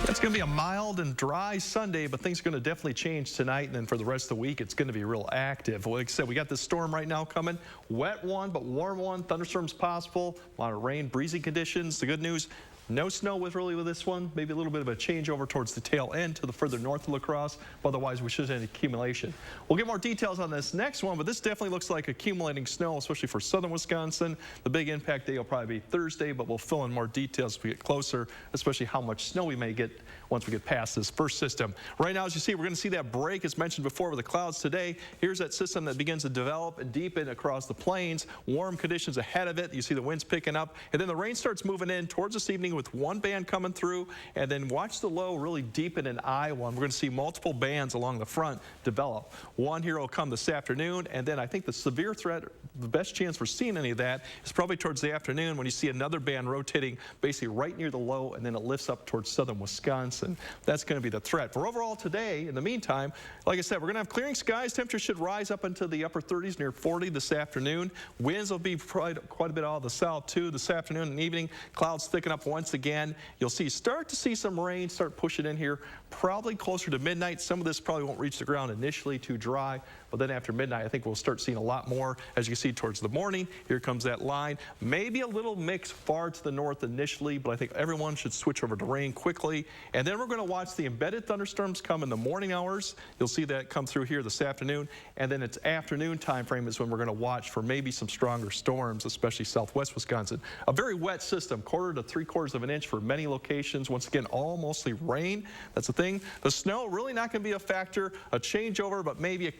It's going to be a mild and dry Sunday, but things are going to definitely change tonight, and then for the rest of the week, it's going to be real active. Like I said, we got this storm right now coming. Wet one, but warm one. Thunderstorms possible. A lot of rain, breezy conditions. The good news, no snow with this one. Maybe a little bit of a changeover towards the tail end to the further north of La Crosse. But otherwise, we should have accumulation. We'll get more details on this next one, but this definitely looks like accumulating snow, especially for southern Wisconsin. The big impact day will probably be Thursday, but we'll fill in more details as we get closer, especially how much snow we may get once we get past this first system. Right now, as you see, we're going to see that break, as mentioned before, with the clouds today. Here's that system that begins to develop and deepen across the plains. Warm conditions ahead of it. You see the winds picking up, and then the rain starts moving in towards this evening with one band coming through, and then watch the low really deepen in Iowa. And we're going to see multiple bands along the front develop. One here will come this afternoon, and then I think the severe threat, the best chance for seeing any of that is probably towards the afternoon when you see another band rotating basically right near the low, and then it lifts up towards southern Wisconsin. That's going to be the threat. For overall today, in the meantime, like I said, we're going to have clearing skies. Temperatures should rise up into the upper 30s, near 40 this afternoon. Winds will be quite a bit out of the south, too, this afternoon and evening. Clouds thicken up once again. You'll start to see some rain start pushing in here, probably closer to midnight. Some of this probably won't reach the ground initially, too dry, but then after midnight, I think we'll start seeing a lot more. As you see towards the morning, here comes that line. Maybe a little mix far to the north initially, but I think everyone should switch over to rain quickly. And then we're going to watch the embedded thunderstorms come in the morning hours. You'll see that come through here this afternoon. And then it's afternoon time frame is when we're going to watch for maybe some stronger storms, especially southwest Wisconsin. A very wet system, 1/4 to 3/4 of an inch for many locations. Once again, all mostly rain. That's the thing. The snow really not going to be a factor. A changeover, but maybe a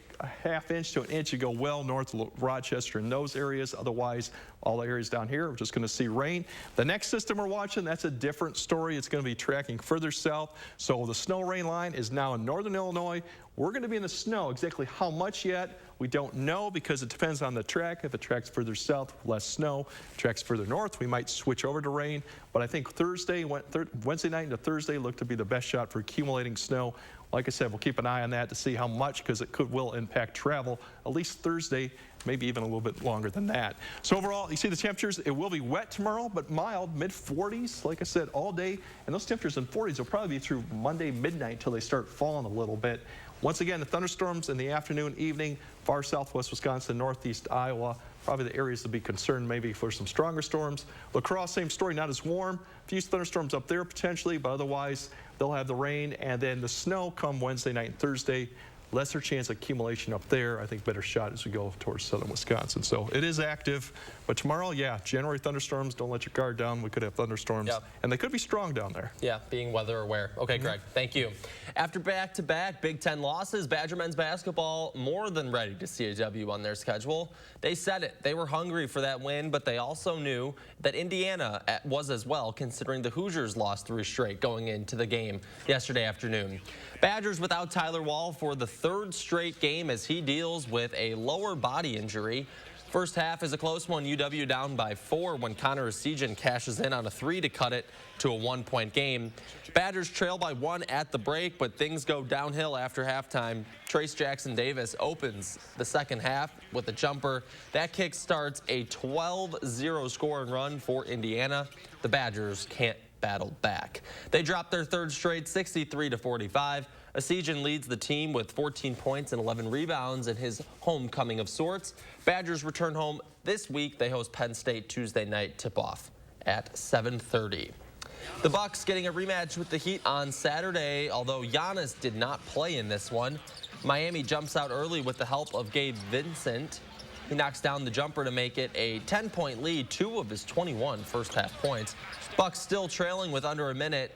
1/2 inch to an inch. You go well north of Rochester in those areas. Otherwise, all the areas down here, we're just going to see rain. The next system we're watching, that's a different story. It's going to be tracking further south. So the snow rain line is now in northern Illinois. We're going to be in the snow. Exactly how much yet, we don't know, because it depends on the track. If it tracks further south, less snow. Tracks further north, we might switch over to rain. But I think Wednesday night into Thursday look to be the best shot for accumulating snow. Like I said, we'll keep an eye on that to see how much, because it will impact travel, at least Thursday, maybe even a little bit longer than that. So overall, you see the temperatures, it will be wet tomorrow, but mild, mid-40s, like I said, all day. And those temperatures in 40s will probably be through Monday midnight until they start falling a little bit. Once again, the thunderstorms in the afternoon, evening, far southwest Wisconsin, northeast Iowa, probably the areas to be concerned maybe for some stronger storms. La Crosse, same story, not as warm. A few thunderstorms up there potentially, but otherwise they'll have the rain and then the snow come Wednesday night and Thursday. Lesser chance of accumulation up there. I think better shot as we go towards southern Wisconsin. So it is active, but tomorrow, yeah, January thunderstorms. Don't let your guard down. We could have thunderstorms, and they could be strong down there. Yeah, being weather aware. Okay, Greg, thank you. After back-to-back Big Ten losses, Badger men's basketball more than ready to see a W on their schedule. They said it. They were hungry for that win, but they also knew that Indiana was as well, considering the Hoosiers lost 3 straight going into the game yesterday afternoon. Badgers without Tyler Wall for the 3rd straight game as he deals with a lower body injury. First half is a close one. UW down by 4 when Connor Esijan cashes in on a 3 to cut it to a 1-point game. Badgers trail by 1 at the break, but things go downhill after halftime. Trace Jackson Davis opens the second half with a jumper. That kick starts a 12-0 score and run for Indiana. The Badgers can't battle back. They drop their third straight, 63-45. Esijan leads the team with 14 points and 11 rebounds in his homecoming of sorts. Badgers return home this week. They host Penn State Tuesday night tip-off at 7:30. The Bucks getting a rematch with the Heat on Saturday, although Giannis did not play in this one. Miami jumps out early with the help of Gabe Vincent. He knocks down the jumper to make it a 10-point lead, 2 of his 21 first-half points. Bucks still trailing with under a minute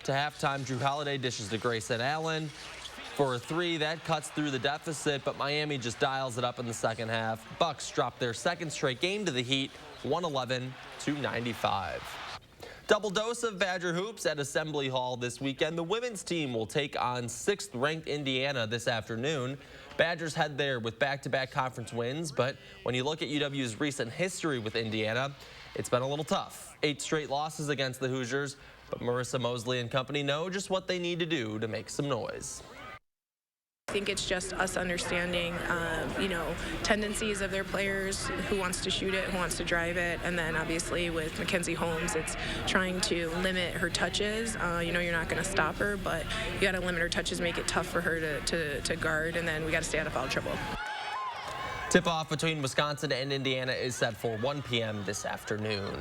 to halftime. Drew Holiday dishes to Grayson Allen for a 3. That cuts through the deficit, but Miami just dials it up in the second half. Bucks drop their second straight game to the Heat, 111-95. Double dose of Badger hoops at Assembly Hall this weekend. The women's team will take on 6th-ranked Indiana this afternoon. Badgers head there with back-to-back conference wins, but when you look at UW's recent history with Indiana, it's been a little tough. 8 straight losses against the Hoosiers, but Marissa Mosley and company know just what they need to do to make some noise. I think it's just us understanding, tendencies of their players, who wants to shoot it, who wants to drive it, and then obviously with Mackenzie Holmes, it's trying to limit her touches. You're not going to stop her, but you got to limit her touches, make it tough for her to guard, and then we got to stay out of foul trouble. Tip-off between Wisconsin and Indiana is set for 1 p.m. this afternoon.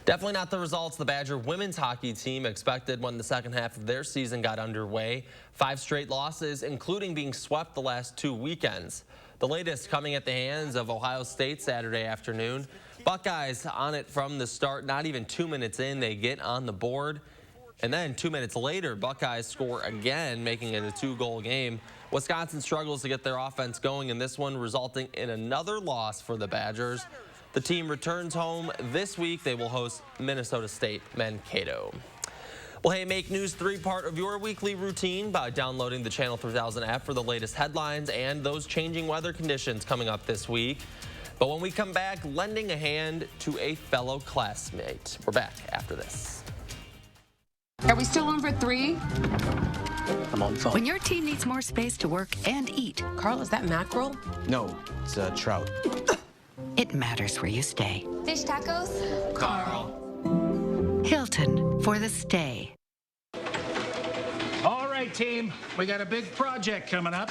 Definitely not the results the Badger women's hockey team expected when the second half of their season got underway. 5 straight losses, including being swept the last 2 weekends. The latest coming at the hands of Ohio State Saturday afternoon. Buckeyes on it from the start. Not even 2 minutes in, they get on the board. And then 2 minutes later, Buckeyes score again, making it a 2-goal game. Wisconsin struggles to get their offense going in this one, resulting in another loss for the Badgers. The team returns home this week. They will host Minnesota State Mankato. Well, hey, make News 3 part of your weekly routine by downloading the Channel 3000 app for the latest headlines and those changing weather conditions coming up this week. But when we come back, lending a hand to a fellow classmate. We're back after this. Are we still on for 3? I'm on phone. When your team needs more space to work and eat. Carl, is that mackerel? No, it's trout. It matters where you stay. Fish tacos? Carl. Hilton for the stay. All right, team. We got a big project coming up.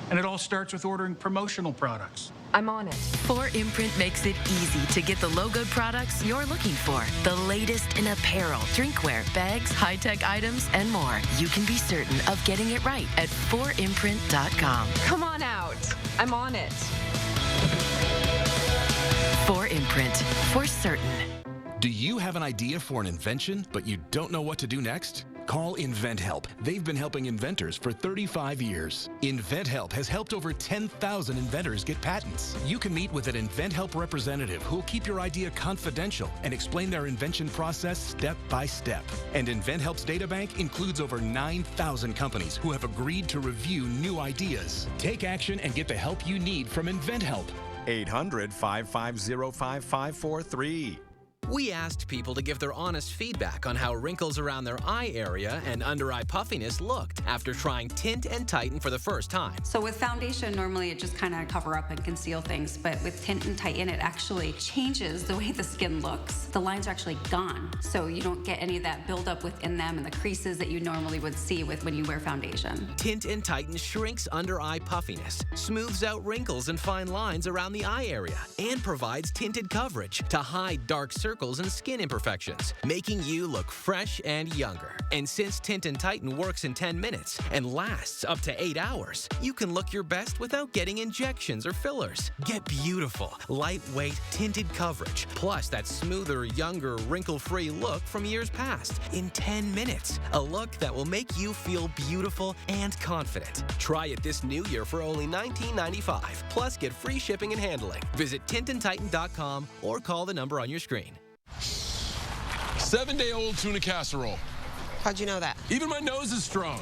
And it all starts with ordering promotional products. I'm on it. 4imprint makes it easy to get the logoed products you're looking for. The latest in apparel, drinkware, bags, high-tech items, and more. You can be certain of getting it right at 4imprint.com. Come on out. I'm on it. 4imprint, for certain. Do you have an idea for an invention, but you don't know what to do next? Call InventHelp. They've been helping inventors for 35 years. InventHelp has helped over 10,000 inventors get patents. You can meet with an InventHelp representative who'll keep your idea confidential and explain their invention process step by step. And InventHelp's databank includes over 9,000 companies who have agreed to review new ideas. Take action and get the help you need from InventHelp. 800-550-5543. We asked people to give their honest feedback on how wrinkles around their eye area and under-eye puffiness looked after trying Tint and Tighten for the first time. So with foundation, normally it just kind of cover up and conceal things, but with Tint and Tighten, it actually changes the way the skin looks. The lines are actually gone, so you don't get any of that buildup within them and the creases that you normally would see with when you wear foundation. Tint and Tighten shrinks under-eye puffiness, smooths out wrinkles and fine lines around the eye area, and provides tinted coverage to hide dark circles and skin imperfections, making you look fresh and younger. And since Tint and Tighten works in 10 minutes and lasts up to 8 hours, you can look your best without getting injections or fillers. Get beautiful, lightweight, tinted coverage, plus that smoother, younger, wrinkle-free look from years past in 10 minutes. A look that will make you feel beautiful and confident. Try it this new year for only $19.95, plus get free shipping and handling. Visit tintandtighten.com or call the number on your screen. 7-day-old tuna casserole. How'd you know that? Even my nose is strong.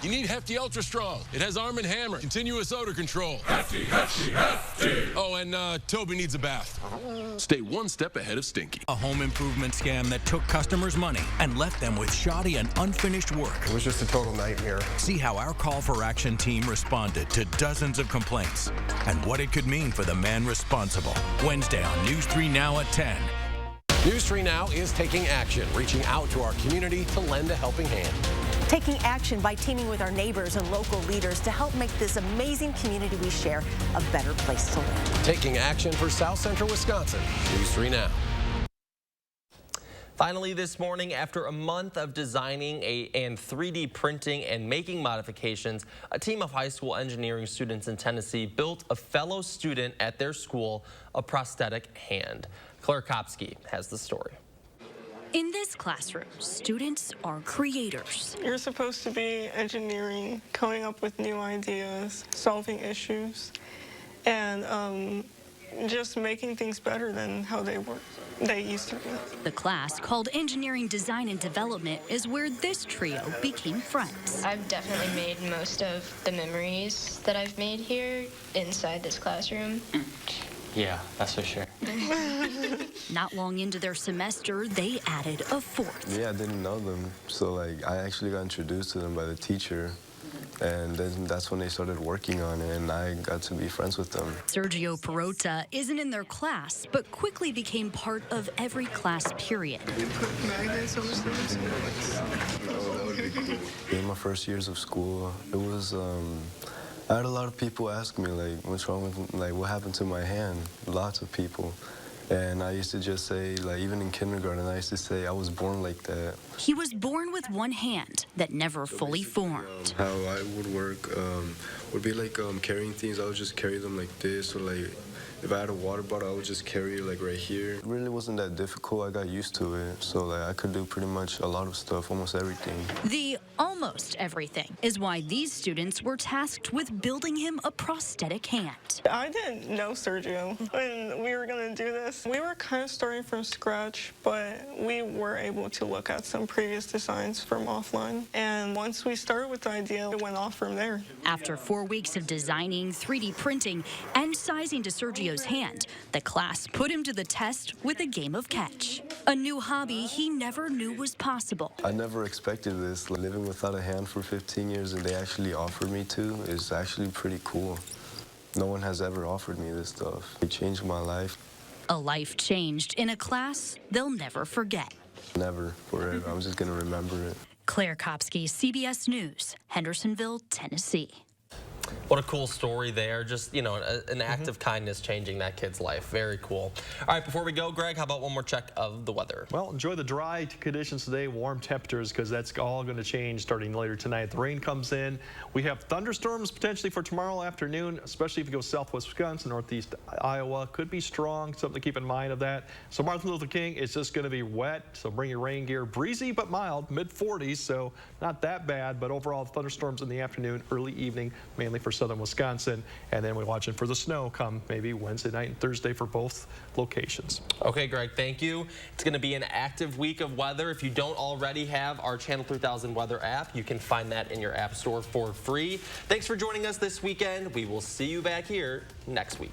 You need Hefty Ultra Strong. It has Arm & Hammer, continuous odor control. Hefty, hefty, hefty. Oh, and Toby needs a bath. Stay one step ahead of Stinky. A home improvement scam that took customers' money and left them with shoddy and unfinished work. It was just a total nightmare. See how our call for action team responded to dozens of complaints and what it could mean for the man responsible. Wednesday on News 3 Now at 10. News 3 Now is taking action, reaching out to our community to lend a helping hand. Taking action by teaming with our neighbors and local leaders to help make this amazing community we share a better place to live. Taking action for South Central Wisconsin. News 3 Now. Finally this morning, after a month of designing and 3D printing and making modifications, a team of high school engineering students in Tennessee built a fellow student at their school a prosthetic hand. Claire Kopsky has the story. In this classroom, students are creators. You're supposed to be engineering, coming up with new ideas, solving issues, and just making things better than how they used to be. The class, called Engineering Design and Development, is where this trio became friends. I've definitely made most of the memories that I've made here inside this classroom. Yeah, that's for sure. Not long into their semester, they added a fourth. Yeah, I didn't know them, so I actually got introduced to them by the teacher. And then that's when they started working on it, and I got to be friends with them. Sergio Perota isn't in their class, but quickly became part of every class period. You put magnets on students. In my first years of school, it was, I had a lot of people ask me, what's wrong with, what happened to my hand? Lots of people. And I used to just say, even in kindergarten, I used to say I was born like that. He was born with one hand that never fully formed. How I would work would be carrying things. I would just carry them like this, or if I had a water bottle, I would just carry it right here. It really wasn't that difficult. I got used to it, so I could do pretty much a lot of stuff, almost everything. The almost everything is why these students were tasked with building him a prosthetic hand. I didn't know Sergio when we were going to do this. We were kind of starting from scratch, but we were able to look at some previous designs from offline. And once we started with the idea, it went off from there. After 4 weeks of designing, 3D printing, and sizing to Sergio's hand, the class put him to the test with a game of catch. A new hobby he never knew was possible. I never expected this. Living without a hand for 15 years and they actually offered me to is actually pretty cool. No one has ever offered me this stuff. It changed my life. A life changed in a class they'll never forget. Never, forever. I'm just going to remember it. Claire Kopsky, CBS News, Hendersonville, Tennessee. What a cool story there. Just, an act of kindness changing that kid's life. Very cool. All right, before we go, Greg, how about one more check of the weather? Well, enjoy the dry conditions today, warm temperatures, because that's all going to change starting later tonight. The rain comes in. We have thunderstorms potentially for tomorrow afternoon, especially if you go southwest Wisconsin, northeast Iowa. Could be strong, something to keep in mind of that. So Martin Luther King, it's just going to be wet, so bring your rain gear. Breezy but mild, mid-40s, so not that bad, but overall thunderstorms in the afternoon, early evening, mainly for southern Wisconsin, and then we're watching for the snow come maybe Wednesday night and Thursday for both locations. Okay, Greg, thank you. It's going to be an active week of weather. If you don't already have our Channel 3000 weather app, you can find that in your app store for free. Thanks for joining us this weekend. We will see you back here next week.